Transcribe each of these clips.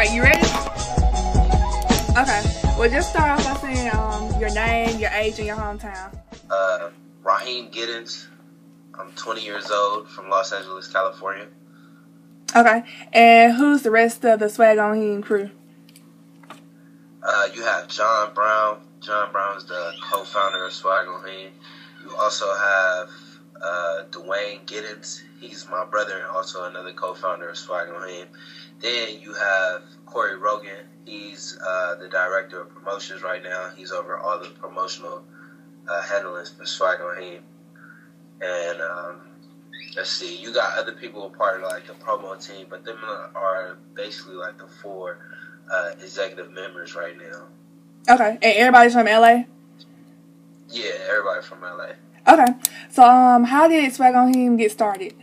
Alright, you ready? Okay. Well, just start off by saying your name, your age, and your hometown. Raheem Giddens. I'm 20 years old from Los Angeles, California. Okay. And who's the rest of the SwaggOnHeem crew? You have John Brown. John Brown is the co-founder of SwaggOnHeem. You also have J.Mone'Can Giddens. He's my brother and also another co-founder of SwaggOnHeem. Then you have Corey Rogan. He's the director of promotions right now. He's over all the promotional handlings for SwaggOnHeem. And let's see, you got other people a part of like the promo team, but them are basically like the four executive members right now. Okay, and everybody's from LA? Yeah, everybody from LA. Okay, so how did SwaggOnHeem get started?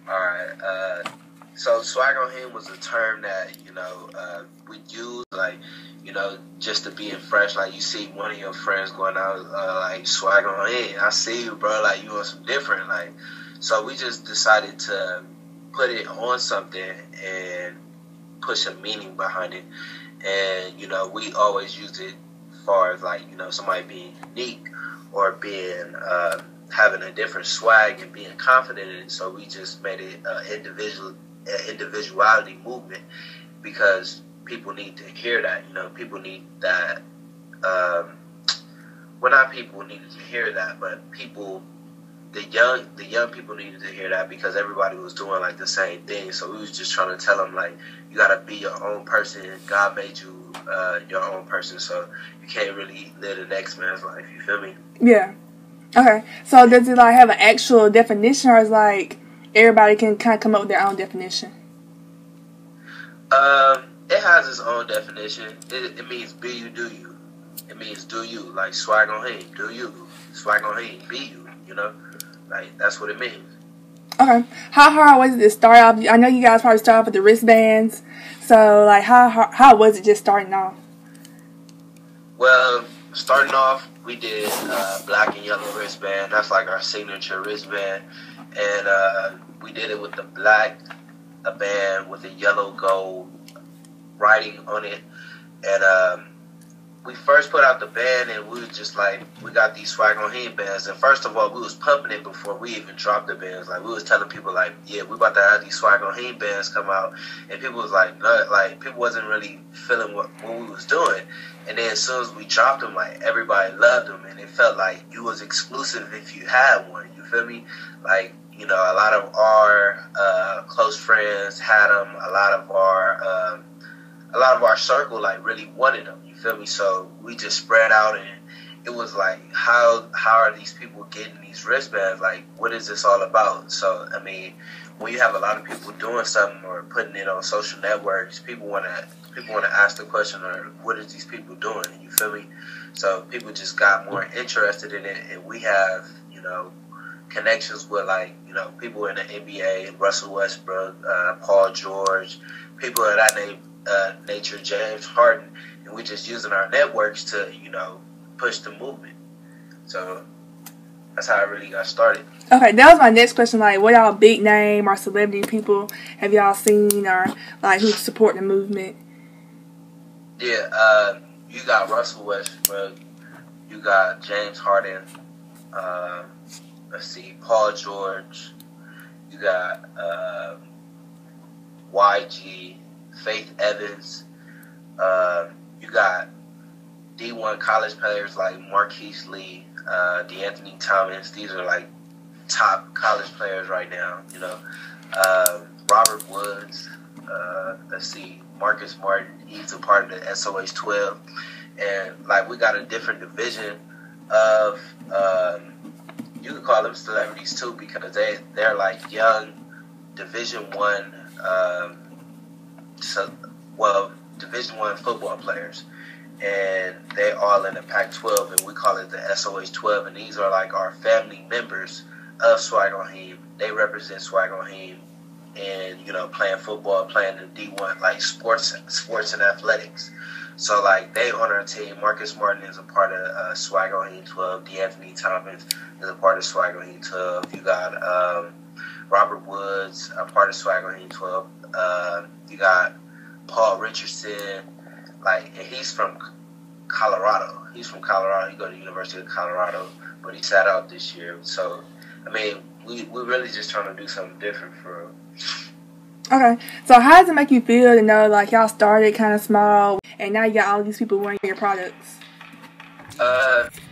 Alright, so SwaggOnHeem was a term that, we use, like, just to being fresh. Like, you see one of your friends going out, like, SwaggOnHeem, I see you, bro, like, you want some different, like, so we just decided to put it on something and put some meaning behind it. And, we always use it as far as, like, somebody being unique or being, having a different swag and being confident in it. So we just made it an individuality movement because people need to hear that. People need that. Well, not people needed to hear that, but people, the young people needed to hear that because everybody was doing like the same thing. So we was just trying to tell them, like, you gotta be your own person. God made you your own person, so you can't really live the next man's life. You feel me? Yeah. Okay. So does it like have an actual definition, or is like everybody can kind of come up with their own definition? It has its own definition. It means be you, do you. It means do you, like SwaggOnHeem, do you. SwaggOnHeem, be you. Like that's what it means. Okay. How hard was it to start off? I know you guys probably started off with the wristbands. So like how was it just starting off? Well, starting off, we did black and yellow wristband. That's like our signature wristband. And we did it with the black band with the yellow gold writing on it. And we first put out the band and we was just like, we got these SwaggOnHeem bands. And first of all, we was pumping it before we even dropped the bands. Like, we was telling people, like, yeah, we about to have these SwaggOnHeem bands come out. And people was like, no, like, people wasn't really feeling what we was doing. And then as soon as we dropped them, like, everybody loved them. And it felt like you was exclusive if you had one. You feel me? Like, a lot of our close friends had them. A lot of our circle, like, really wanted them. You feel me? So we just spread out, and it was like, how are these people getting these wristbands? Like, what is this all about? So, I mean, when you have a lot of people doing something or putting it on social networks, people want to ask the question, or what is these people doing? You feel me? So people just got more interested in it, and we have, connections with, like, people in the NBA, Russell Westbrook, Paul George, people of that nature, James Harden, and we just using our networks to, push the movement. So that's how I really got started. Okay, that was my next question. Like, what y'all big name or celebrity people have y'all seen, or like who support the movement? Yeah, you got Russell Westbrook, you got James Harden, let's see, Paul George, you got YG, Faith Evans, you got D1 college players like Marquise Lee, DeAnthony Thomas. These are like top college players right now. Robert Woods. Let's see, Marcus Martin. He's a part of the SOH 12, and like we got a different division of. You could call them celebrities too because they're like young Division I. Division I football players, and they all in the Pac-12, and we call it the SOH 12, and these are like our family members of SwaggOnHeem. They represent SwaggOnHeem and playing football, playing in D1, like sports and athletics. So like they on our team. Marcus Martin is a part of SwaggOnHeem 12. DeAnthony Thomas is a part of SwaggOnHeem 12. You got Robert Woods, a part of SwaggOnHeem 12. You got Paul Richardson, and he's from Colorado. He's from Colorado. He go to the University of Colorado, but he sat out this year. So, I mean, we really just trying to do something different for him. Okay, so how does it make you feel to know, y'all started kind of small, and now you got all these people wearing your products?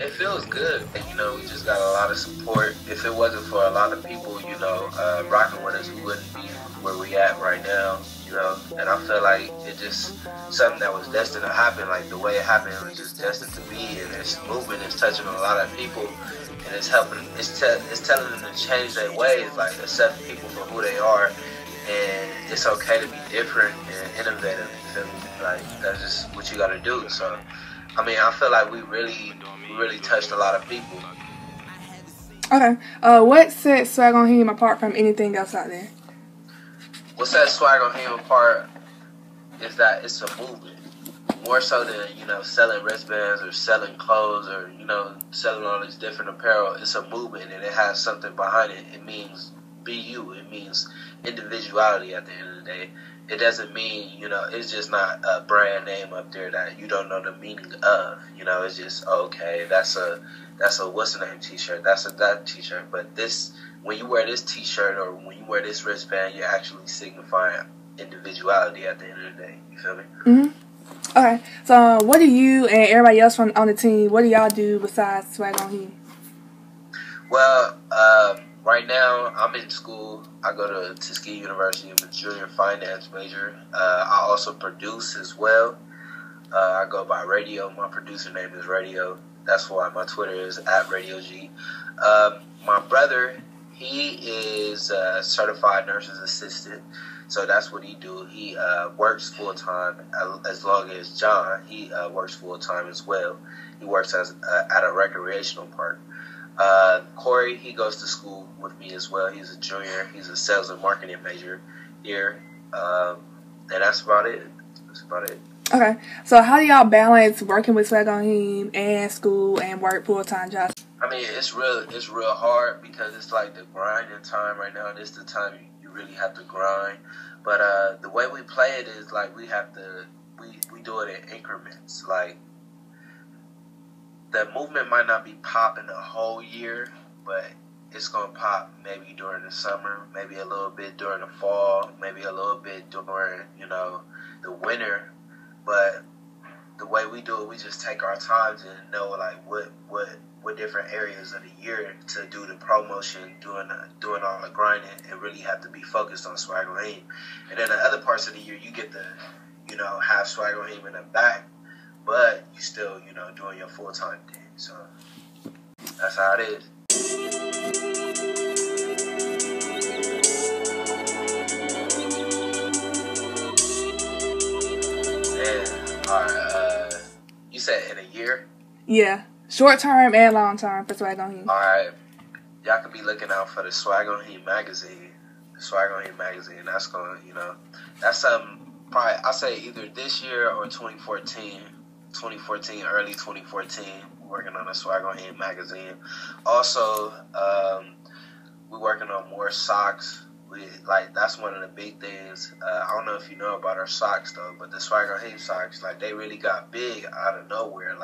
It feels good. We just got a lot of support. If it wasn't for a lot of people, rocking with us, we wouldn't be where we at right now, And I feel like it's just something that was destined to happen. Like, the way it happened, it was just destined to be. And this movement is touching a lot of people, and it's helping. It's telling them to change their ways, accept people for who they are, and it's okay to be different and innovative. You feel me? That's just what you got to do. So, I mean, I feel like we really touched a lot of people. Okay. What sets SwaggOnHeem apart from anything else out there? What sets SwaggOnHeem apart is that it's a movement. More so than, selling wristbands or selling clothes or, selling all these different apparel. It's a movement, and it has something behind it. It means be you. It means individuality at the end of the day. It doesn't mean, it's just not a brand name up there that you don't know the meaning of. It's just, okay, that's a what's the name t-shirt, that's a that t-shirt. But when you wear this t-shirt or when you wear this wristband, you're actually signifying individuality at the end of the day. You feel me? Mm-hmm. Okay, so what do you and everybody else on the team, what do y'all do besides SwaggOnHeem? Well, right now, I'm in school. I go to Tuskegee University. I'm a junior finance major. I also produce as well. I go by Radio. My producer name is Radio. That's why my Twitter is @RadioG. My brother, he is a certified nurse's assistant. So that's what he do. He works full-time, as long as John, he works full-time as well. He works at a recreational park. Corey, he goes to school with me as well. He's a junior. He's a sales and marketing major here. And that's about it. Okay. So how do y'all balance working with SwaggOnHeem and school and work full-time jobs? I mean, it's real hard because it's like the grinding time right now. This is the time you really have to grind. But the way we play it is we do it in increments. The movement might not be popping the whole year, but it's going to pop maybe during the summer, maybe a little bit during the fall, maybe a little bit during, the winter. But the way we do it, we just take our times and know, what different areas of the year to do the promotion, doing all the grinding, and really have to be focused on SwaggOnHeem. And then the other parts of the year, you get to, have SwaggOnHeem in the back, but you still, doing your full-time thing. So that's how it is. And, all right, you said in a year? Yeah. Short-term and long-term for SwaggOnHeem. All right. Y'all could be looking out for the SwaggOnHeem magazine. The SwaggOnHeem magazine, that's going to, that's something probably, I say either this year or 2014, early 2014, we're working on a SwaggOnHeem magazine. Also, we're working on more socks. That's one of the big things. I don't know if you know about our socks though, but the SwaggOnHeem socks, they really got big out of nowhere.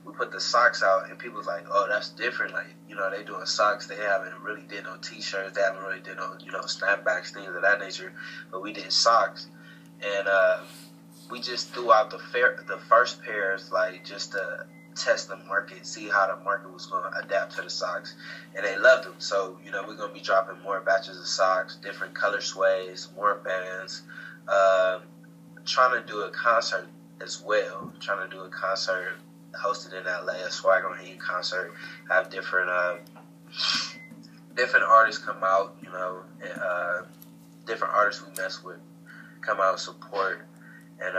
We put the socks out and people's like, oh, that's different. They doing socks. They haven't really did no t-shirts. They haven't really did no, snapbacks, things of that nature. But we did socks. And we just threw out the first pairs, just to test the market, see how the market was going to adapt to the socks, and they loved them. So we're going to be dropping more batches of socks, different color sways, more bands. Trying to do a concert as well. Trying to do a concert hosted in LA, a SwaggOnHeem concert. Have different artists come out, and different artists we mess with come out and support, and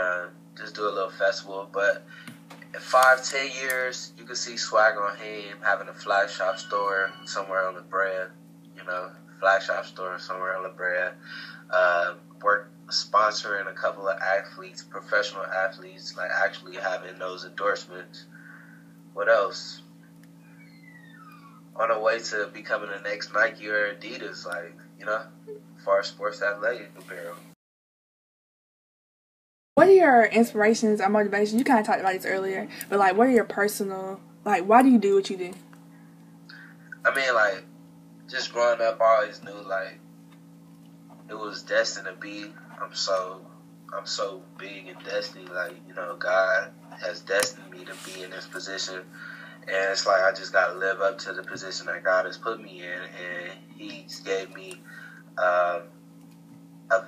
just do a little festival. But in 5-10 years, you can see SwaggOnHeem having a flag shop store somewhere on La Brea, work sponsoring a couple of athletes, professional athletes, actually having those endorsements. What else? On the way to becoming the next Nike or Adidas, as far as sports athletic apparel. What are your inspirations or motivations? You kind of talked about this earlier, but like, what are your personal, like, why do you do what you do? I mean, like, just growing up, I always knew, like, it was destined to be. I'm so big in destiny. Like, you know, God has destined me to be in this position. And it's like I just got to live up to the position that God has put me in. And He gave me a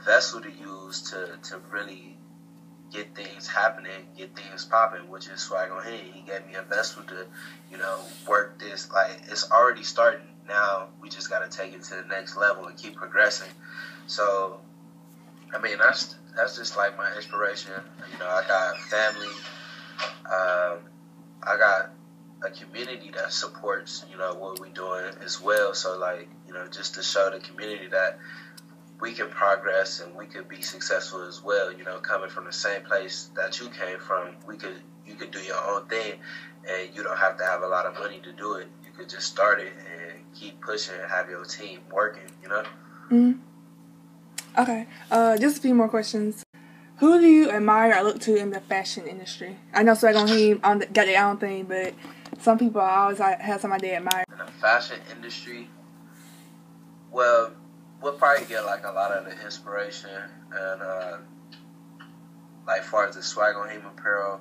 vessel to use to really get things happening, get things popping, which is SwaggOnHeem. He gave me a vessel to, you know, work this. Like, it's already starting. Now we just got to take it to the next level and keep progressing. So, I mean, that's just like my inspiration. You know, I got family. I got a community that supports, you know, what we're doing as well. So, like, you know, just to show the community that we can progress and we could be successful as well. You know, coming from the same place that you came from, you could do your own thing, and you don't have to have a lot of money to do it. You could just start it and keep pushing and have your team working. You know. Mm-hmm. Okay. Just a few more questions. Who do you admire or look to in the fashion industry? I know SwaggOnHeem got their own thing, but some people always have somebody they admire. In the fashion industry, well, we'll probably get like a lot of the inspiration and like far as the SwaggOnHeem apparel,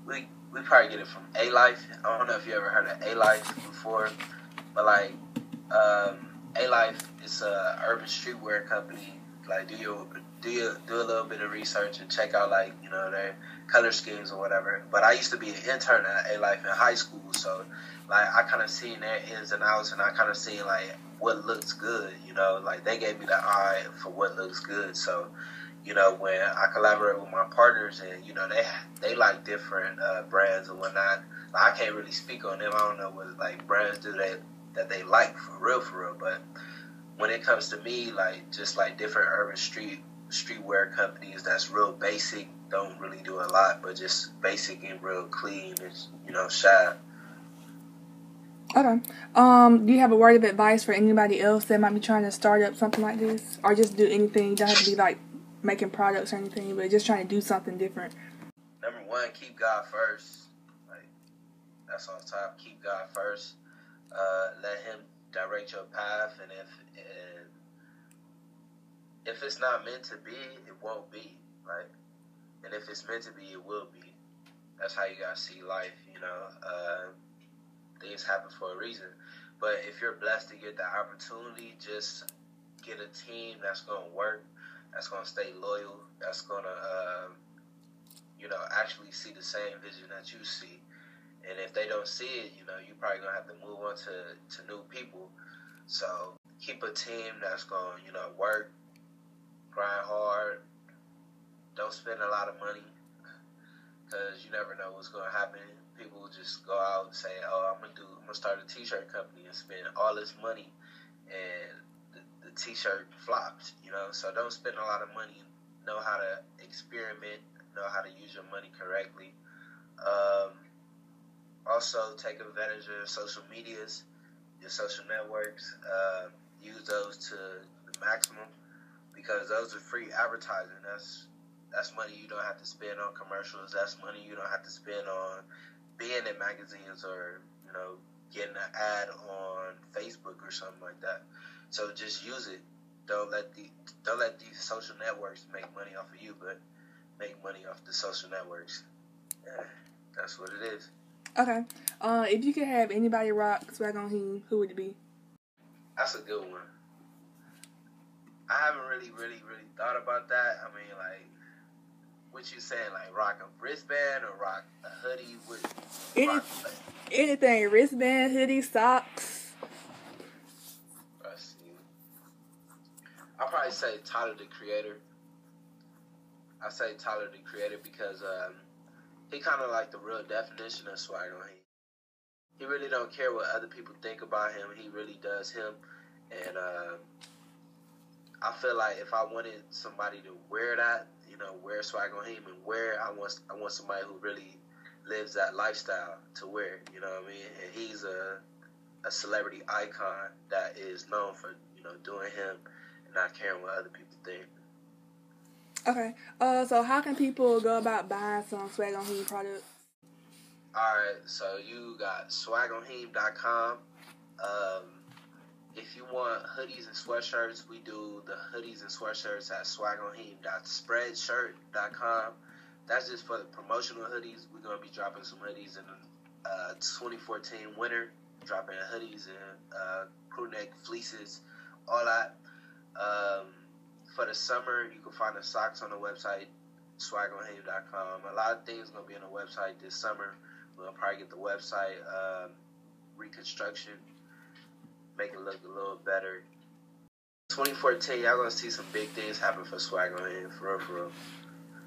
we probably get it from A-Life. I don't know if you ever heard of A-Life before, but like A-Life is a urban streetwear company. Like do a little bit of research and check out, like, you know, their color schemes or whatever. But I used to be an intern at A-Life in high school, so like I kind of seen their ins and outs, and I kind of seen like what looks good. You know, like they gave me the eye for what looks good. So, you know, when I collaborate with my partners, and you know they like different brands and whatnot. Like, I can't really speak on them. I don't know what like brands that they like for real. But when it comes to me, like just like different urban streetwear companies that's real basic, don't really do a lot, but just basic and real clean, and, you know, shy. Okay. Do you have a word of advice for anybody else that might be trying to start up something like this, or just do anything? You don't have to be like making products or anything, but just trying to do something different. Number one, keep God first. Like, that's on top. Keep God first. Let Him direct your path, and if it's not meant to be, it won't be. Like, and if it's meant to be, it will be. That's how you gotta see life. You know, things happen for a reason. But if you're blessed to get the opportunity, just get a team that's gonna work, that's gonna stay loyal, that's gonna, you know, actually see the same vision that you see. And if they don't see it, you know, you're probably gonna have to move on to new people. So keep a team that's gonna, you know, work, grind hard. Don't spend a lot of money, because you never know what's gonna happen. People just go out and say, "Oh, I'm gonna start a t-shirt company," and spend all this money, and the t-shirt flops. You know, so don't spend a lot of money. Know how to experiment. Know how to use your money correctly. Also, take advantage of social medias, your social networks. Use those to the maximum, because those are free advertising. That's money you don't have to spend on commercials. That's money you don't have to spend on being in magazines, or, you know, getting an ad on Facebook or something like that. So just use it. Don't let these social networks make money off of you, but make money off the social networks. Yeah, that's what it is. Okay. If you could have anybody rock SwaggOnHeem, who would it be? That's a good one. I haven't really thought about that. I mean, like, what you saying? Like, rock a wristband or rock a hoodie? Anything. Wristband, hoodie, socks. Let's see. I'll probably say Tyler, the Creator. I say Tyler, the Creator, because he kind of like the real definition of SwaggOnHeem. He really don't care what other people think about him. He really does him. And I feel like if I wanted somebody to wear that, you know, wear SwaggOnHeem and I want somebody who really lives that lifestyle to wear, you know what I mean? And he's a celebrity icon that is known for, you know, doing him and not caring what other people think. Okay. So how can people go about buying some SwaggOnHeem products? Alright, so you got SwaggOnHeem.com. If you want hoodies and sweatshirts, we do the hoodies and sweatshirts at SwaggOnHeem.spreadshirt.com. That's just for the promotional hoodies. We're going to be dropping some hoodies in the 2014 winter, dropping hoodies and crew neck fleeces, all that. For the summer, you can find the socks on the website, SwaggOnHeem.com. A lot of things are going to be on the website this summer. We're going to probably get the website reconstruction, make it look a little better. 2014, y'all going to see some big things happen for SwaggOnHeem, for real.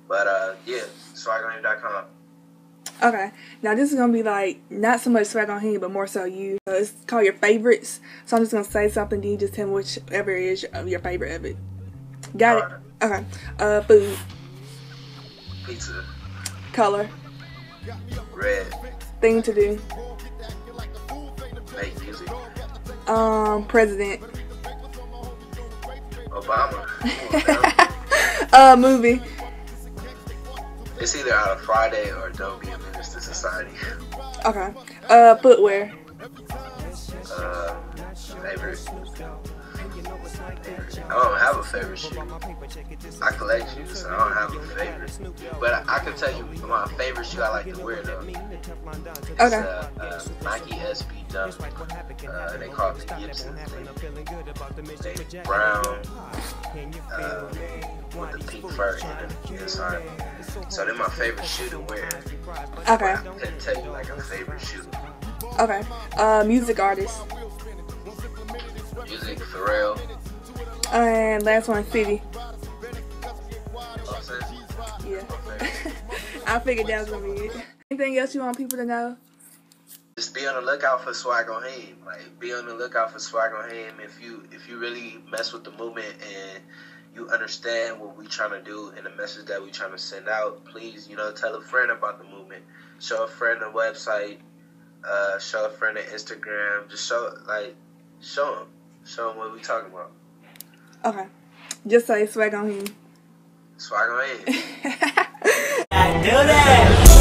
But, yeah, SwaggOnHeem.com. Okay. Now, this is going to be, like, not so much SwaggOnHeem, but more so you. It's called your favorites. So I'm just going to say something, then you just tell me whichever is your favorite of it. Got it? Okay. Food. Pizza. Color. Red. Thing to do. Make music. President. Obama. Movie. It's either Out of Friday or Don't Be a Menace to Society. Okay. Footwear. Favorite. I don't have a favorite shoe. I collect shoes, so I don't have a favorite. But I can tell you my favorite shoe I like to wear though. Okay. It's Nike SB Dunk. They call it the Gibson. They brown with the pink fur inside. So they're my favorite shoe to wear. Okay. I couldn't tell you like a favorite shoe. Okay. Music artist. Music, Pharrell. And last one, city. Offset. Yeah. I figured that was gonna be it. Anything else you want people to know? Just be on the lookout for SwaggOnHeem. Like, be on the lookout for SwaggOnHeem. If you really mess with the movement and you understand what we trying to do and the message that we trying to send out, please, tell a friend about the movement. Show a friend the website. Show a friend the Instagram. Just show them. Show them what we talking about. Okay. Just say SwaggOnHeem. SwaggOnHeem. I knew that.